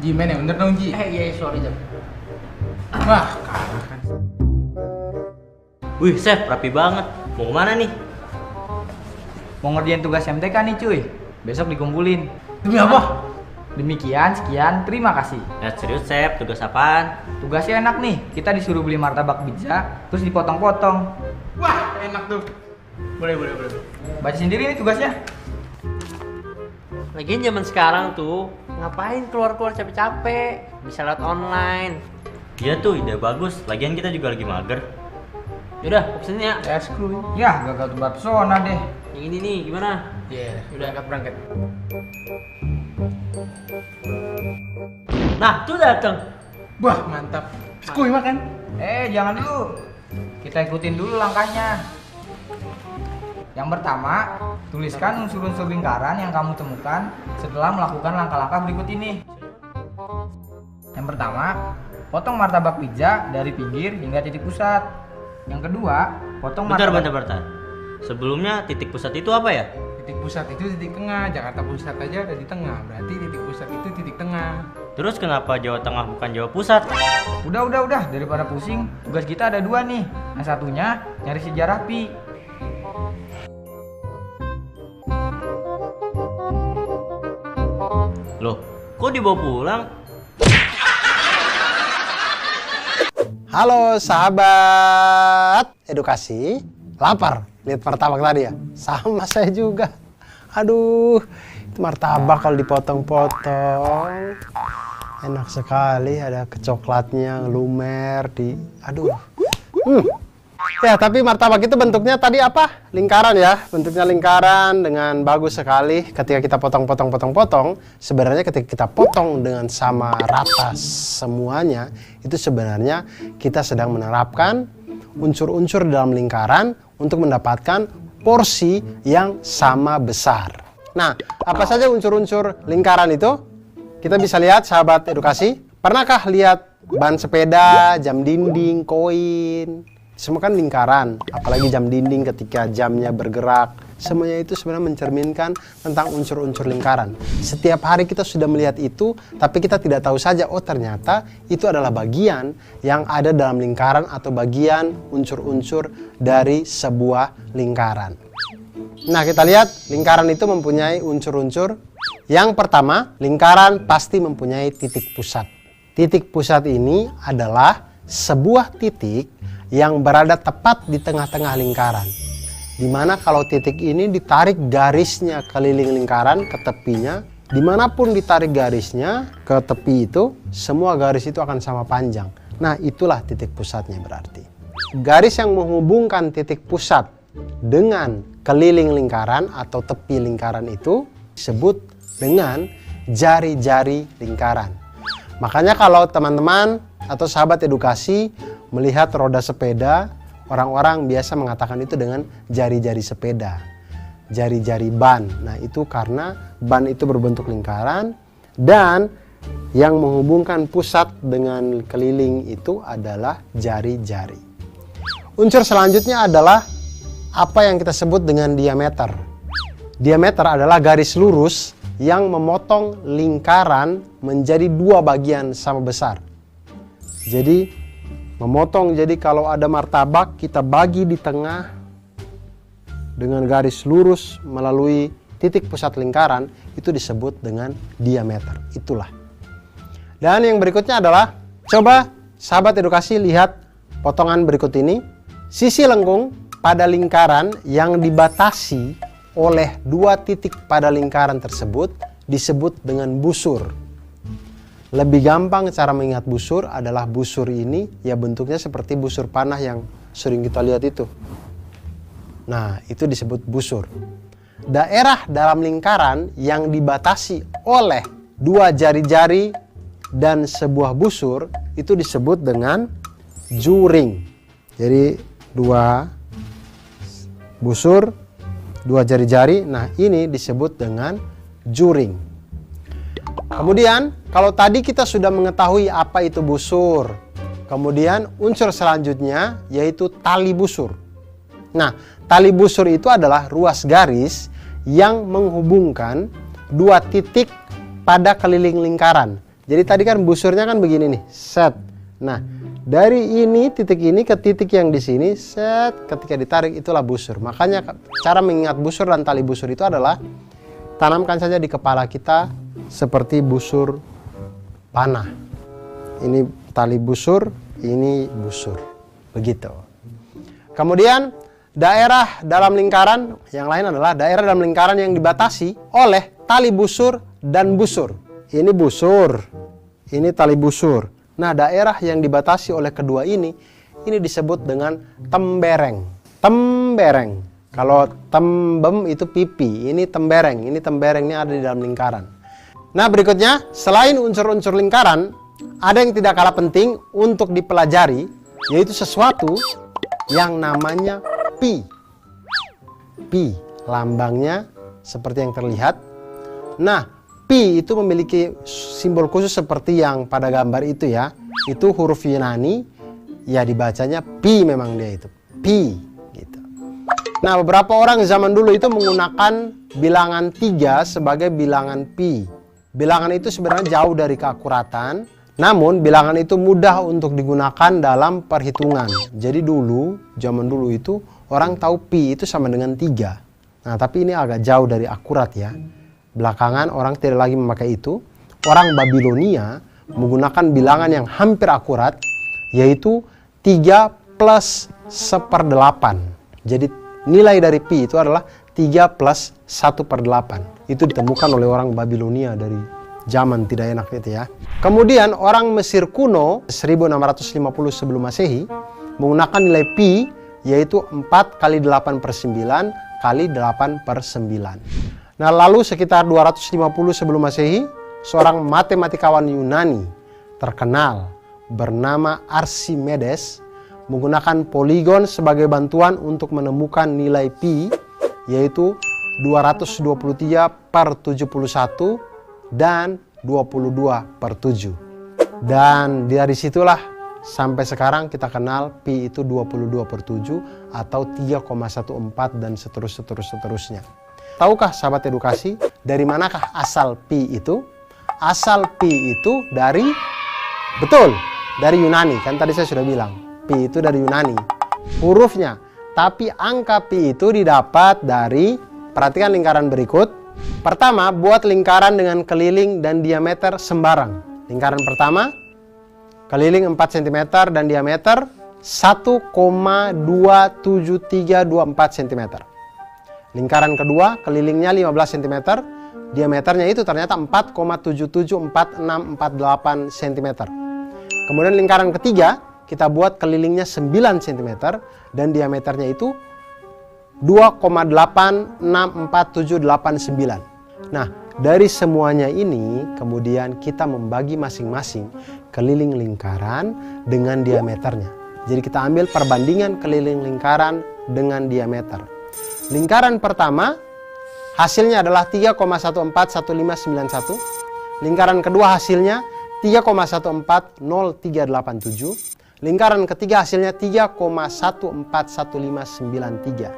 Ji, main yang bener dong, Ji. Iya, sorry Jam. Wah, kalah kan. Wih, Chef, rapi banget. Mau kemana nih? Mau ngerjain tugas MTK nih cuy. Besok dikumpulin. Demi apa? Demikian, sekian, terima kasih. Serius, Chef, tugas apaan? Tugasnya enak nih, kita disuruh beli martabak pizza, terus dipotong-potong. Wah, enak tuh. Boleh. Baca sendiri nih tugasnya. Lagian zaman sekarang tuh, ngapain keluar-keluar capek-capek? Bisa lewat online. Iya tuh, ide bagus. Lagian kita juga lagi mager. Yaudah, pesennya ya. Ya, screw. Ya, gagal tebak pesona deh. Yang ini nih, gimana? Iya, udah berangkat. Nah, tuh dateng. Wah, mantap. Skuy makan. Jangan dulu. Kita ikutin dulu langkahnya. Yang pertama, tuliskan unsur-unsur lingkaran yang kamu temukan setelah melakukan langkah-langkah berikut ini. Yang pertama, potong martabak pizza dari pinggir hingga titik pusat. Yang kedua, potong Bentar. martabak... Sebelumnya titik pusat itu apa ya? Titik pusat itu titik tengah. Jakarta Pusat aja ada di tengah. Berarti titik pusat itu titik tengah. Terus kenapa Jawa Tengah bukan Jawa Pusat? Udah. Daripada pusing, tugas kita ada dua nih. Yang satunya, nyari sejarah pi. Loh, kok dibawa pulang? Halo sahabat edukasi, lapar lihat martabak tadi ya? Sama saya juga. Aduh, itu martabak kalau dipotong-potong enak sekali, ada kecoklatnya, lumer di, aduh. Ya, tapi martabak itu bentuknya tadi apa? Lingkaran ya, bentuknya lingkaran dengan bagus sekali. Ketika kita potong, sebenarnya ketika kita potong dengan sama rata semuanya, itu sebenarnya kita sedang menerapkan unsur-unsur dalam lingkaran untuk mendapatkan porsi yang sama besar. Nah, apa saja unsur-unsur lingkaran itu? Kita bisa lihat sahabat edukasi. Pernahkah lihat ban sepeda, jam dinding, koin? Semua kan lingkaran, apalagi jam dinding ketika jamnya bergerak. Semuanya itu sebenarnya mencerminkan tentang unsur-unsur lingkaran. Setiap hari kita sudah melihat itu, tapi kita tidak tahu saja, oh ternyata itu adalah bagian yang ada dalam lingkaran atau bagian unsur-unsur dari sebuah lingkaran. Nah, kita lihat lingkaran itu mempunyai unsur-unsur. Yang pertama, lingkaran pasti mempunyai titik pusat. Titik pusat ini adalah sebuah titik yang berada tepat di tengah-tengah lingkaran. Dimana kalau titik ini ditarik garisnya keliling lingkaran ke tepinya, dimanapun ditarik garisnya ke tepi itu, semua garis itu akan sama panjang. Nah, itulah titik pusatnya berarti. Garis yang menghubungkan titik pusat dengan keliling lingkaran atau tepi lingkaran itu disebut dengan jari-jari lingkaran. Makanya kalau teman-teman atau sahabat edukasi melihat roda sepeda, orang-orang biasa mengatakan itu dengan jari-jari sepeda, jari-jari ban. Nah, itu karena ban itu berbentuk lingkaran dan yang menghubungkan pusat dengan keliling itu adalah jari-jari. Unsur selanjutnya adalah apa yang kita sebut dengan diameter. Diameter adalah garis lurus yang memotong lingkaran menjadi dua bagian sama besar. Jadi memotong, jadi kalau ada martabak kita bagi di tengah dengan garis lurus melalui titik pusat lingkaran, itu disebut dengan diameter. Itulah. Dan yang berikutnya adalah, coba sahabat edukasi lihat potongan berikut ini. Sisi lengkung pada lingkaran yang dibatasi oleh dua titik pada lingkaran tersebut disebut dengan busur. Lebih gampang cara mengingat busur adalah busur ini ya bentuknya seperti busur panah yang sering kita lihat itu. Nah, itu disebut busur. Daerah dalam lingkaran yang dibatasi oleh dua jari-jari dan sebuah busur itu disebut dengan juring. Jadi dua busur, dua jari-jari, nah ini disebut dengan juring. Kemudian kalau tadi kita sudah mengetahui apa itu busur, kemudian unsur selanjutnya yaitu tali busur. Nah, tali busur itu adalah ruas garis yang menghubungkan dua titik pada keliling lingkaran. Jadi tadi kan busurnya kan begini nih, set. Nah, dari ini titik ini ke titik yang di sini, set, ketika ditarik itulah busur. Makanya cara mengingat busur dan tali busur itu adalah tanamkan saja di kepala kita seperti busur panah. Ini tali busur, ini busur. Begitu. Kemudian daerah dalam lingkaran, yang lain adalah daerah dalam lingkaran yang dibatasi oleh tali busur dan busur. Ini busur, ini tali busur. Nah, daerah yang dibatasi oleh kedua ini disebut dengan tembereng. Tembereng. Kalau tembem itu pipi, ini tembereng. Ini tembereng, ini ada di dalam lingkaran. Nah, berikutnya, selain unsur-unsur lingkaran, ada yang tidak kalah penting untuk dipelajari, yaitu sesuatu yang namanya pi. Pi, lambangnya seperti yang terlihat. Nah, pi itu memiliki simbol khusus seperti yang pada gambar itu ya. Itu huruf Yunani, ya dibacanya pi memang dia itu. Pi, gitu. Nah, beberapa orang zaman dulu itu menggunakan bilangan 3 sebagai bilangan pi. Bilangan itu sebenarnya jauh dari keakuratan, namun bilangan itu mudah untuk digunakan dalam perhitungan. Jadi dulu, zaman dulu itu orang tahu pi itu sama dengan 3. Nah, tapi ini agak jauh dari akurat ya. Belakangan orang tidak lagi memakai itu. Orang Babilonia menggunakan bilangan yang hampir akurat, yaitu 3 plus 1/8. Jadi nilai dari pi itu adalah 3 plus 1/8. Itu ditemukan oleh orang Babilonia dari zaman tidak enak itu ya. Kemudian orang Mesir kuno 1650 sebelum Masehi menggunakan nilai pi, yaitu 4 kali 8/9 kali 8/9. Nah, lalu sekitar 250 sebelum Masehi, seorang matematikawan Yunani terkenal bernama Archimedes menggunakan poligon sebagai bantuan untuk menemukan nilai pi, yaitu 223/71 dan 22/7. Dan dari situlah sampai sekarang kita kenal pi itu 22/7 atau 3,14 dan seterusnya. Tahukah sahabat edukasi, dari manakah asal pi itu? Asal pi itu dari, betul, dari Yunani. Kan tadi saya sudah bilang, pi itu dari Yunani. Hurufnya, tapi angka pi itu didapat dari, perhatikan lingkaran berikut. Pertama, buat lingkaran dengan keliling dan diameter sembarang. Lingkaran pertama, keliling 4 cm dan diameter 1,27324 cm. Lingkaran kedua, kelilingnya 15 cm, diameternya itu ternyata 4,774648 cm. Kemudian lingkaran ketiga, kita buat kelilingnya 9 cm dan diameternya itu 2,864789. Nah, dari semuanya ini kemudian kita membagi masing-masing keliling lingkaran dengan diameternya. Jadi kita ambil perbandingan keliling lingkaran dengan diameter. Lingkaran pertama hasilnya adalah 3,141591. Lingkaran kedua hasilnya 3,140387. Lingkaran ketiga hasilnya 3,141593.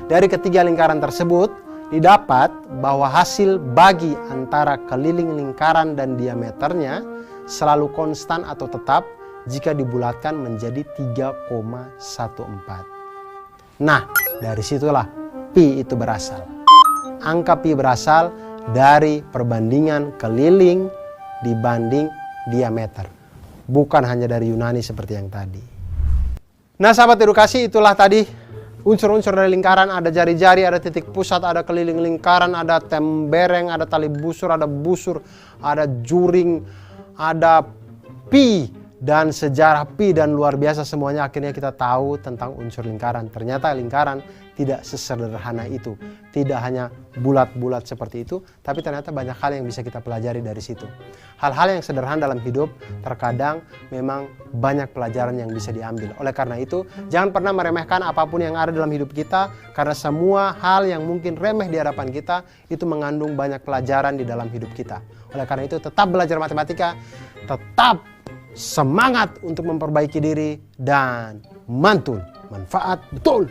Dari ketiga lingkaran tersebut didapat bahwa hasil bagi antara keliling lingkaran dan diameternya selalu konstan atau tetap jika dibulatkan menjadi 3,14. Nah, dari situlah pi itu berasal. Angka pi berasal dari perbandingan keliling dibanding diameter. Bukan hanya dari Yunani seperti yang tadi. Nah, sahabat edukasi, itulah tadi unsur-unsur dari lingkaran. Ada jari-jari, ada titik pusat, ada keliling lingkaran, ada tembereng, ada tali busur, ada juring, ada pi, dan sejarah pi, dan luar biasa semuanya. Akhirnya kita tahu tentang unsur lingkaran. Ternyata lingkaran tidak sesederhana itu. Tidak hanya bulat-bulat seperti itu, tapi ternyata banyak hal yang bisa kita pelajari dari situ. Hal-hal yang sederhana dalam hidup terkadang memang banyak pelajaran yang bisa diambil. Oleh karena itu, jangan pernah meremehkan apapun yang ada dalam hidup kita, karena semua hal yang mungkin remeh di hadapan kita itu mengandung banyak pelajaran di dalam hidup kita. Oleh karena itu, tetap belajar matematika, tetap semangat untuk memperbaiki diri, dan mantul, manfaat betul.